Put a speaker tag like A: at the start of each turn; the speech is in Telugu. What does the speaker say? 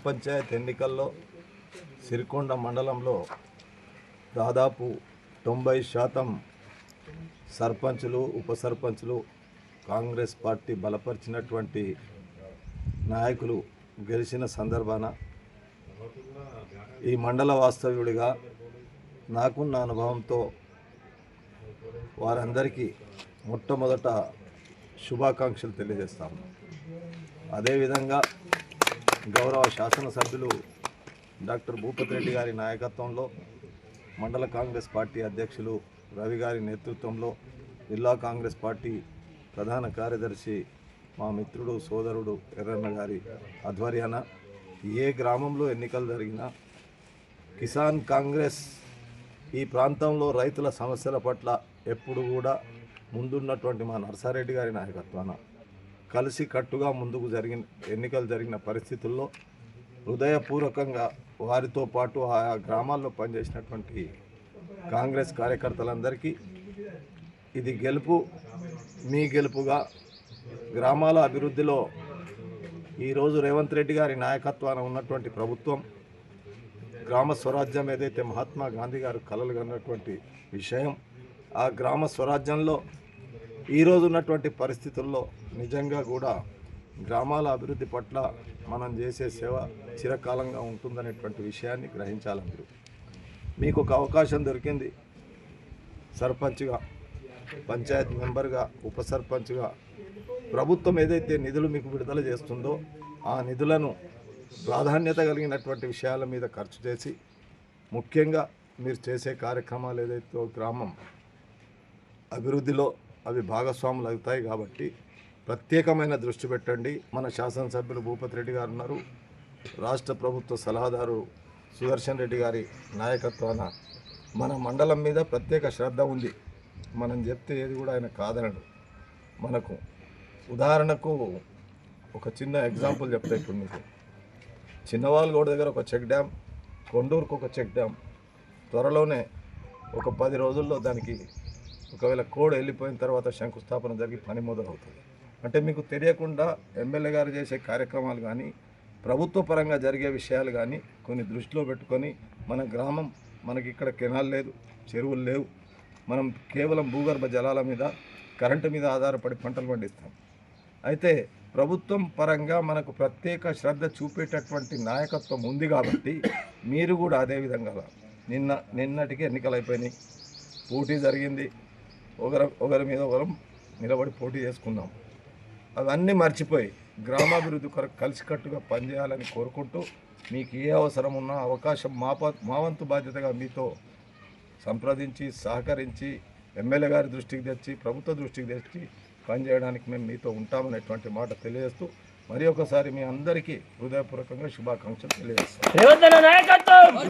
A: పంచాయత్ ఎన్నికల్లో సిరికొండ మండలంలో దాదాపు 90% సర్పంచులు ఉప సర్పంచులు కాంగ్రెస్ పార్టీ బలపరిచినటువంటి నాయకులు గెలిచిన సందర్భాన ఈ మండల వాస్తవ్యుడిగా నాకున్న అనుభవంతో వారందరికీ మొట్టమొదట శుభాకాంక్షలు తెలియజేస్తాము. అదేవిధంగా గౌరవ శాసనసభ్యులు డాక్టర్ భూపతి రెడ్డి గారి నాయకత్వంలో మండల కాంగ్రెస్ పార్టీ అధ్యక్షులు రవి గారి నేతృత్వంలో జిల్లా కాంగ్రెస్ పార్టీ ప్రధాన కార్యదర్శి మా మిత్రుడు సోదరుడు ఎర్రన్న గారి ఆధ్వర్యాన ఏ గ్రామంలో ఎన్నికలు జరిగినా కిసాన్ కాంగ్రెస్ ఈ ప్రాంతంలో రైతుల సమస్యల పట్ల ఎప్పుడు కూడా ముందున్నటువంటి మా నర్సారెడ్డి గారి నాయకత్వాన కలిసి కట్టుగా ముందుకు ఎన్నికలు జరిగిన పరిస్థితుల్లో హృదయపూర్వకంగా వారితో పాటు ఆయా గ్రామాల్లో పనిచేసినటువంటి కాంగ్రెస్ కార్యకర్తలందరికీ ఇది గెలుపు మీ గెలుపుగా గ్రామాల అభివృద్ధిలో ఈరోజు రేవంత్ రెడ్డి గారి నాయకత్వాన ఉన్నటువంటి ప్రభుత్వం గ్రామ స్వరాజ్యం ఏదైతే మహాత్మా గాంధీ గారు కలలు కన్నటువంటి విషయం, ఆ గ్రామ స్వరాజ్యంలో ఈరోజు ఉన్నటువంటి పరిస్థితుల్లో నిజంగా కూడా గ్రామాల అభివృద్ధి పట్ల మనం చేసే సేవ చిరకాలంగా ఉంటుందనేటువంటి విషయాన్ని గ్రహించాలి. మీకు ఒక అవకాశం దొరికింది. సర్పంచ్గా, పంచాయత్ మెంబర్గా, ఉప సర్పంచ్గా ప్రభుత్వం ఏదైతే నిధులు మీకు విడుదల చేస్తుందో ఆ నిధులను ప్రాధాన్యత కలిగినటువంటి విషయాల మీద ఖర్చు చేసి, ముఖ్యంగా మీరు చేసే కార్యక్రమాలు ఏదైతే గ్రామం అభివృద్ధిలో అవి భాగస్వాములు అవుతాయి కాబట్టి ప్రత్యేకమైన దృష్టి పెట్టండి. మన శాసనసభ్యులు భూపతి రెడ్డి గారు ఉన్నారు, రాష్ట్ర ప్రభుత్వ సలహాదారు సుదర్శన్ రెడ్డి గారి నాయకత్వాన మన మండలం మీద ప్రత్యేక శ్రద్ధ ఉంది. మనం చెప్తే ఏది కూడా ఆయన కాదనడు. మనకు ఉదాహరణకు ఒక చిన్న ఎగ్జాంపుల్ చెప్తా. ఇప్పుడు మీకు చిన్నవాళ్ళగూడ దగ్గర ఒక చెక్ డ్యామ్, కొండూరుకు ఒక చెక్ డ్యామ్, త్వరలోనే ఒక 10 రోజుల్లో దానికి ఒకవేళ కోడ్ వెళ్ళిపోయిన తర్వాత శంకుస్థాపన జరిగి పని మొదలవుతుంది. అంటే మీకు తెలియకుండా ఎమ్మెల్యే గారు చేసే కార్యక్రమాలు కానీ ప్రభుత్వ పరంగా జరిగే విషయాలు కానీ కొన్ని దృష్టిలో పెట్టుకొని మన గ్రామం, మనకి ఇక్కడ కెనాల్ లేదు, చెరువులు లేవు, మనం కేవలం భూగర్భ జలాల మీద, కరెంటు మీద ఆధారపడి పంటలు పండిస్తాం. అయితే ప్రభుత్వం పరంగా మనకు ప్రత్యేక శ్రద్ధ చూపేటటువంటి నాయకత్వం ఉంది కాబట్టి మీరు కూడా అదేవిధంగా నిన్నటికి ఎన్నికలు అయిపోయినాయి, పోటీ జరిగింది, ఒకరి మీద ఒకరు నిలబడి పోటీ చేసుకున్నాం. అవన్నీ మర్చిపోయి గ్రామాభివృద్ధి కొరకు కలిసికట్టుగా పనిచేయాలని కోరుకుంటూ మీకు ఏ అవసరం ఉన్నా అవకాశం మా వంతు బాధ్యతగా మీతో సంప్రదించి సహకరించి ఎమ్మెల్యే గారి దృష్టికి తెచ్చి ప్రభుత్వ దృష్టికి తెచ్చి పనిచేయడానికి మేము మీతో ఉంటామనేటువంటి మాట తెలియజేస్తూ మరి ఒకసారి మీ అందరికీ హృదయపూర్వకంగా శుభాకాంక్షలు తెలియజేస్తాం.